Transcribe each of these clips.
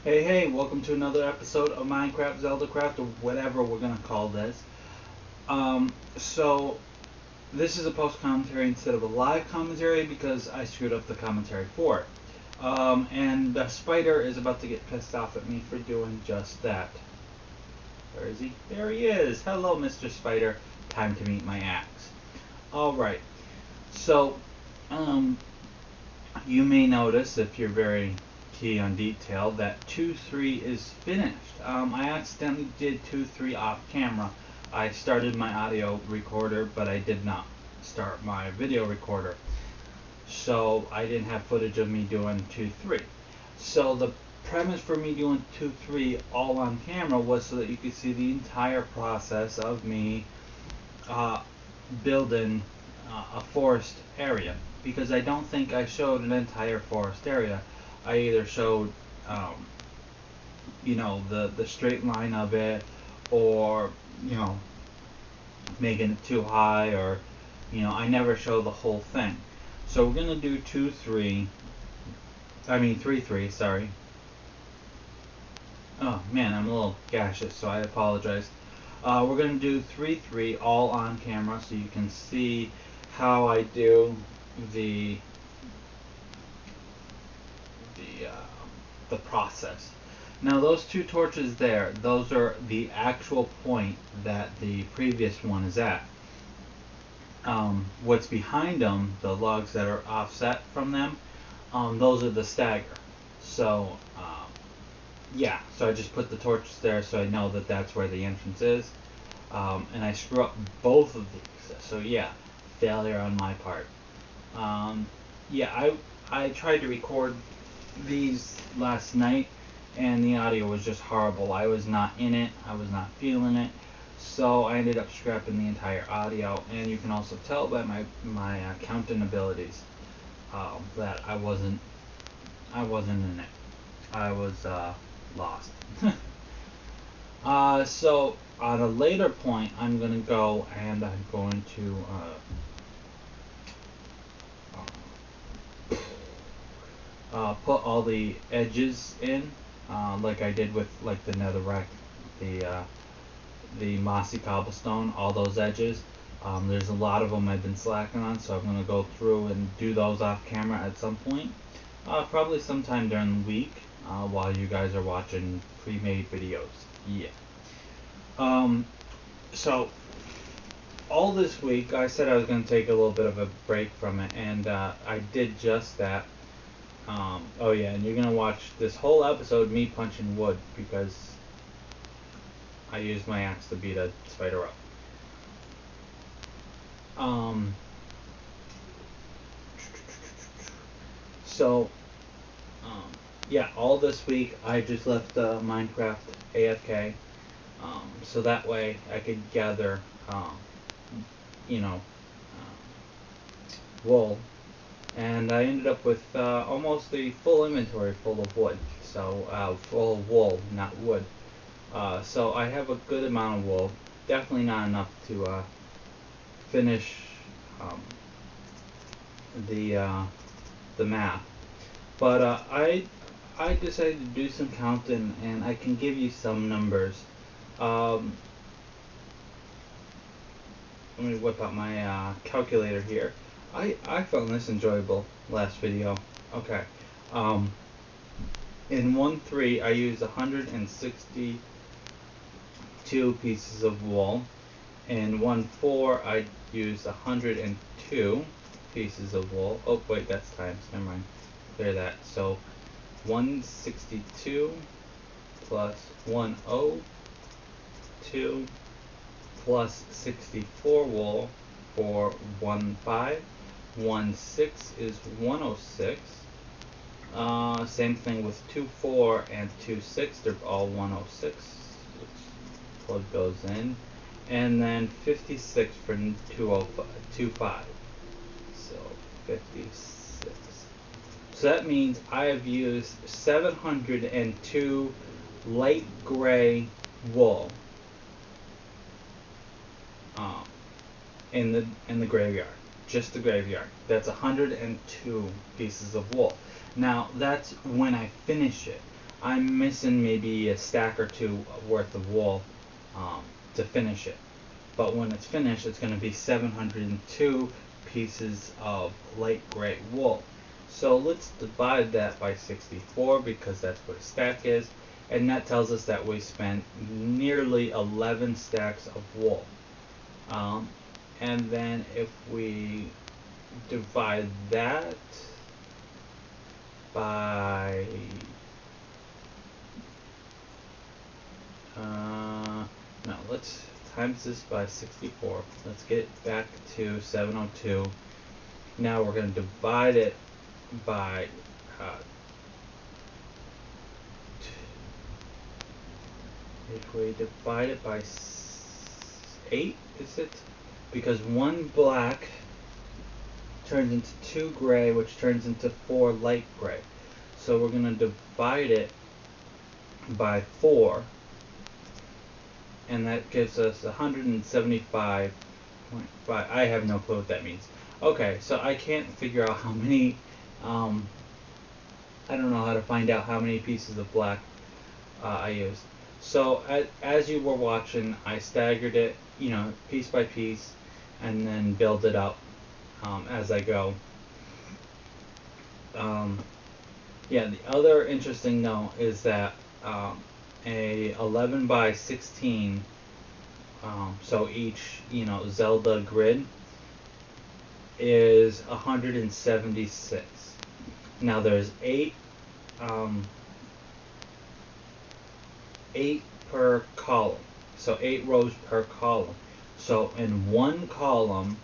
Hey, welcome to another episode of Minecraft, Zeldacraft, or whatever we're gonna call this. So this is a post commentary instead of a live commentary because I screwed up the commentary for it. And the spider is about to get pissed off at me for doing just that. Where is he? There he is! Hello, Mr. Spider. Time to meet my axe. Alright, so, um, you may notice if you're very key on detail that 2-3 is finished. I accidentally did 2-3 off camera. I started my audio recorder, but I did not start my video recorder. So I didn't have footage of me doing 2-3. So the premise for me doing 2-3 all on camera was so that you could see the entire process of me uh, building a forest area, because I don't think I showed an entire forest area. I either showed, the straight line of it, or making it too high, or I never show the whole thing. So we're gonna do 2-3. I mean 3-3. Sorry. Oh man, I'm a little gaseous, so I apologize. We're gonna do 3-3 all on camera, so you can see how I do the the uh, the process. Now those two torches there, those are the actual point that the previous one is at. What's behind them, the logs that are offset from them, those are the stagger. So yeah, so I just put the torches there so I know that that's where the entrance is. And I screw up both of these. So yeah, failure on my part. Yeah, I tried to record these last night, and the audio was just horrible. I was not in it. I was not feeling it. So I ended up scrapping the entire audio, and you can also tell by my counting abilities that I wasn't in it. I was lost. So at a later point, I'm gonna go and I'm going to put all the edges in, like I did with like the netherrack, the mossy cobblestone, all those edges. There's a lot of them I've been slacking on, so I'm gonna go through and do those off camera at some point. Probably sometime during the week, while you guys are watching pre-made videos. Yeah. Um, so all this week I said I was going to take a little bit of a break from it, and I did just that. Oh yeah, and you're going to watch this whole episode me punching wood because I used my axe to beat a spider up. Um, so, um, yeah, all this week I just left Minecraft AFK, so that way I could gather, you know, wool, and I ended up with almost a full inventory full of wood. So full of wool, not wood. So I have a good amount of wool. Definitely not enough to finish um, the uh, the map. But I decided to do some counting, and I can give you some numbers. Um, Let me whip out my calculator here. I found this enjoyable last video. Okay. Um, in 1-3, I used 162 pieces of wool. In 1-4, I used 102 pieces of wool. Oh, wait, that's times. Never mind. Clear that. So 162 plus 102 plus 64 wool for 1-5. 1-6 is 106. Same thing with 2-4 and 2-6. They're all 106. Let's plug those in. And then 56 for 2-5. So 56. So that means I have used 702 light gray wool um, in the graveyard, just the graveyard. That's 102 pieces of wool. Now that's when I finish it. I'm missing maybe a stack or two worth of wool to finish it. But when it's finished, it's going to be 702 pieces of light gray wool. So let's divide that by 64 because that's what a stack is. And that tells us that we spent nearly 11 stacks of wool. And then if we divide that by no, let's times this by 64. Let's get it back to 702. Now we're going to divide it by if we divide it by 8, is it? Because 1 black turns into 2 gray, which turns into 4 light gray. So we're going to divide it by 4, and that gives us 175.5. I have no clue what that means. Okay, so I can't figure out how many, I don't know how to find out how many pieces of black I used. So as you were watching, I staggered it, piece by piece, and then build it up as I go. Yeah, the other interesting note is that a 11 by 16, so each Zelda grid is 176. Now there's 8 per column, so 8 rows per column. So in one column,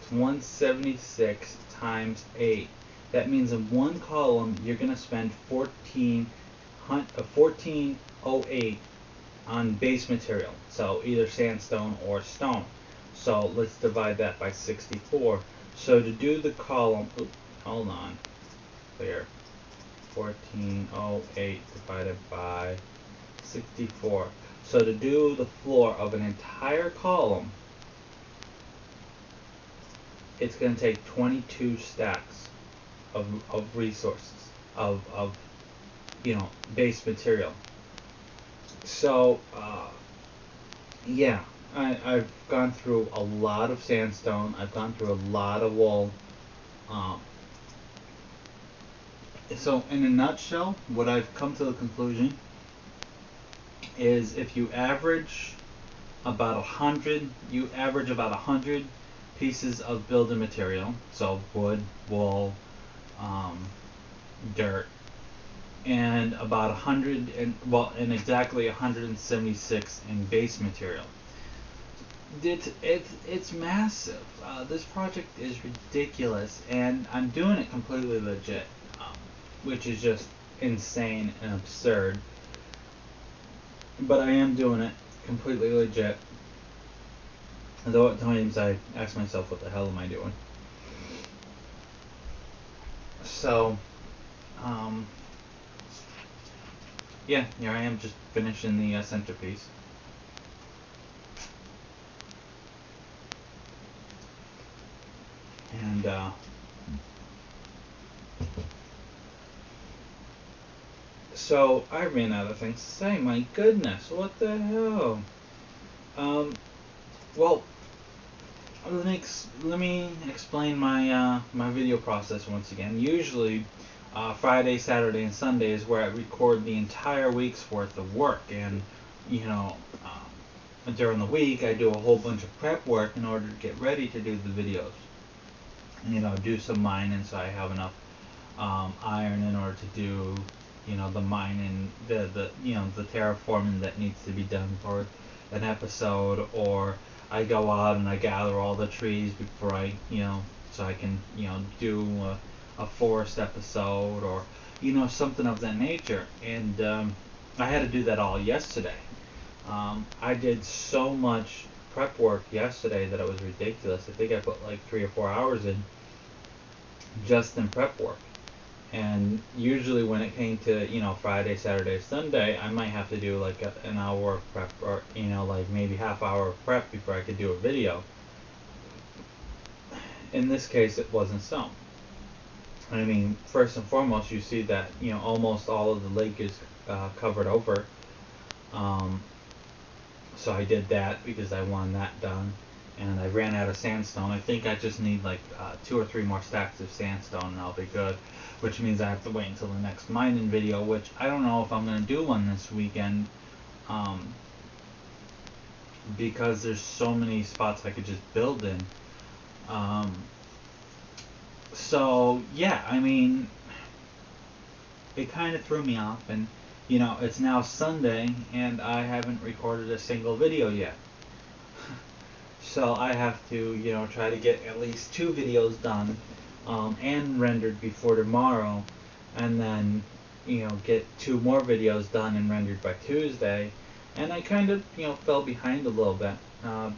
it's 176 times 8. That means in one column you're going to spend 1408 on base material, so either sandstone or stone. So let's divide that by 64. So to do the column, hold on, clear, 1408 divided by 64. So to do the floor of an entire column, it's going to take 22 stacks of resources, of base material. So yeah, I've gone through a lot of sandstone. I've gone through a lot of wool. So in a nutshell, what I've come to the conclusion is if you average about 100, pieces of building material, so wood, wool, dirt, and about 100 and exactly 176 in base material. It's massive. This project is ridiculous, and I'm doing it completely legit, which is just insane and absurd. But I am doing it completely legit. Though at times I ask myself, what the hell am I doing? So, yeah, here I am just finishing the centerpiece. And, so I ran out of things to say. My goodness, what the hell? Well, let me explain my my video process once again. Usually, Friday, Saturday, and Sunday is where I record the entire week's worth of work, and during the week I do a whole bunch of prep work in order to get ready to do the videos. Do some mining so I have enough iron in order to do the mining, the terraforming that needs to be done for an episode, or I go out and I gather all the trees before I so I can do a forest episode, or something of that nature. And I had to do that all yesterday. I did so much prep work yesterday that it was ridiculous. I think I put like 3 or 4 hours in just in prep work. And usually when it came to Friday, Saturday, Sunday, I might have to do like an hour of prep, or like maybe half hour of prep before I could do a video. In this case, it wasn't so. I mean, first and foremost, you see that almost all of the lake is covered over. Um, so I did that because I wanted that done, and I ran out of sandstone. I think I just need like 2 or 3 more stacks of sandstone, and I'll be good. Which means I have to wait until the next mining video, which I don't know if I'm gonna do one this weekend, um, because there's so many spots I could just build in. Um, so yeah, I mean, it kind of threw me off, and it's now Sunday, and I haven't recorded a single video yet. So I have to, try to get at least 2 videos done, and rendered before tomorrow, and then, get 2 more videos done and rendered by Tuesday. And I kind of, fell behind a little bit,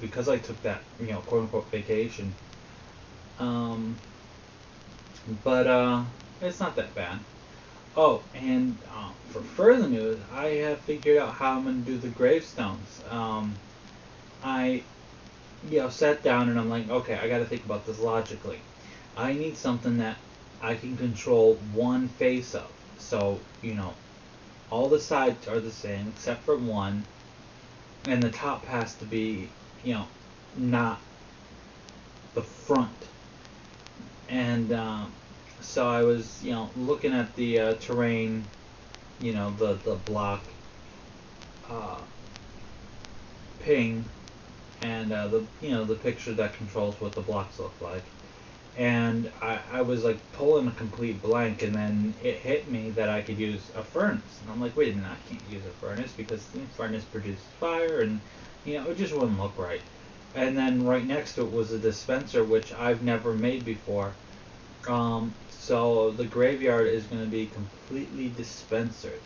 because I took that, quote unquote vacation. But it's not that bad. Oh, and for further news, I have figured out how I'm going to do the gravestones. I sat down and I'm like, okay, I got to think about this logically. I need something that I can control one face of. So, all the sides are the same except for one, and the top has to be, not the front. And so I was, looking at the terrain, the block ping, and the picture that controls what the blocks look like. And I was like pulling a complete blank, and then it hit me that I could use a furnace. And I'm like, wait a minute, I can't use a furnace because the furnace produces fire, and it just wouldn't look right. And then right next to it was a dispenser, which I've never made before. So the graveyard is going to be completely dispensers.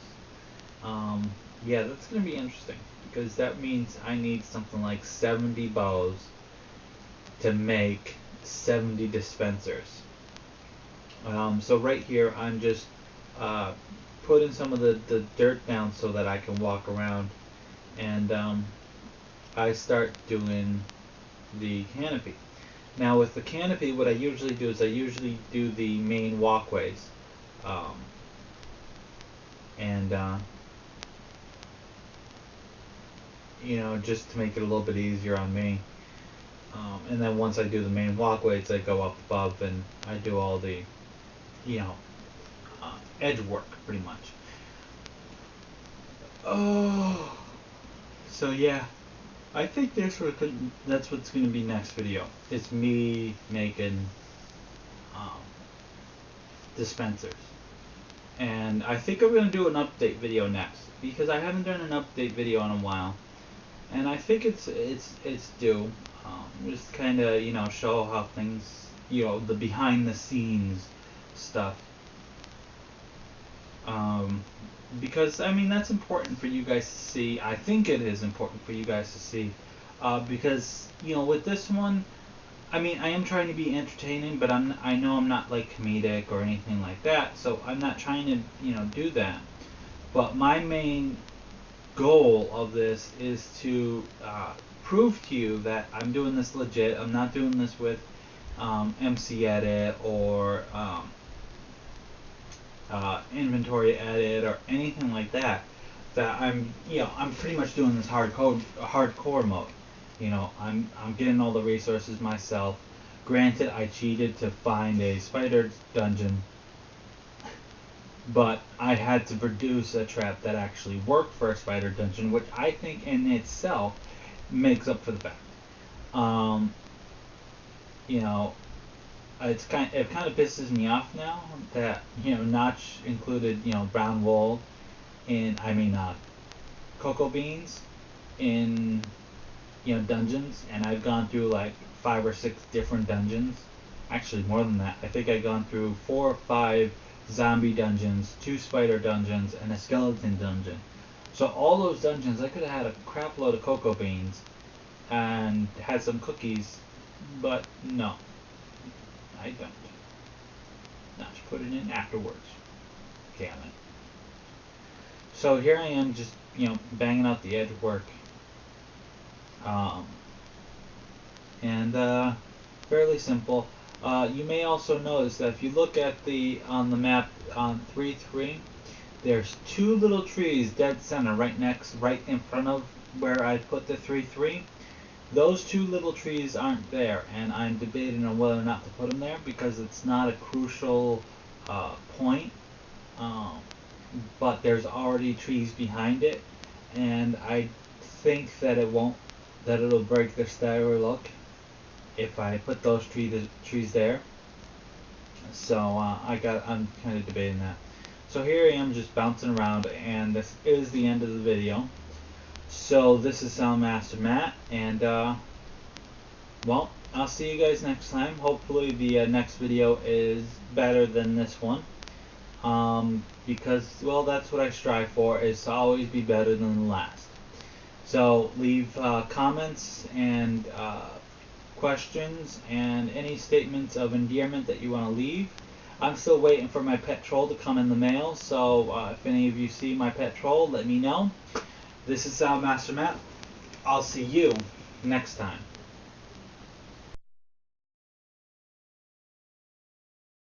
Yeah, that's going to be interesting, because that means I need something like 70 bows to make 70 dispensers. So right here, I'm just putting some of the dirt down so that I can walk around, and I start doing the canopy. Now with the canopy, what I usually do is I usually do the main walkways, and just to make it a little bit easier on me. And then once I do the main walkways, I go up above and I do all the, edge work pretty much. Oh, so yeah, I think that's what's going to be next video. It's me making dispensers. And I think I'm going to do an update video next, because I haven't done an update video in a while. And I think it's due. Just kind of, show how things, the behind the scenes stuff. Because, I mean, that's important for you guys to see. I think it is important for you guys to see. Because, with this one, I mean, I am trying to be entertaining, but I know I'm not like comedic or anything like that, so I'm not trying to, do that. But my main goal of this is to prove to you that I'm doing this legit. I'm not doing this with MC Edit or inventory edit or anything like that. That I'm pretty much doing this hardcore mode. I'm getting all the resources myself. Granted, I cheated to find a spider dungeon, but I had to produce a trap that actually worked for a spider dungeon, which I think in itself makes up for the fact. It kind of pisses me off now that Notch included brown wool in cocoa beans in dungeons, and I've gone through like 5 or 6 different dungeons. Actually, more than that. I think I've gone through 4 or 5 zombie dungeons, 2 spider dungeons, and a skeleton dungeon. So all those dungeons, I could have had a crap load of cocoa beans and had some cookies, but no, I don't. Not to put it in afterwards. Damn it. So here I am, just banging out the edge work, and fairly simple. You may also notice that if you look at on the map on 3-3, there's two little trees dead center right in front of where I put the 3-3. Those two little trees aren't there, and I'm debating on whether or not to put them there because it's not a crucial point. But there's already trees behind it, and I think that it'll break the stellar look if I put those trees there. So I'm kind of debating that. So here I am just bouncing around, and this is the end of the video. So this is Soundmaster Matt, and well, I'll see you guys next time. Hopefully the next video is better than this one. Because, well, that's what I strive for, is to always be better than the last. So leave comments and questions and any statements of endearment that you want to leave. I'm still waiting for my pet troll to come in the mail, so if any of you see my pet troll, let me know. This is Soundmaster Matt. I'll see you next time.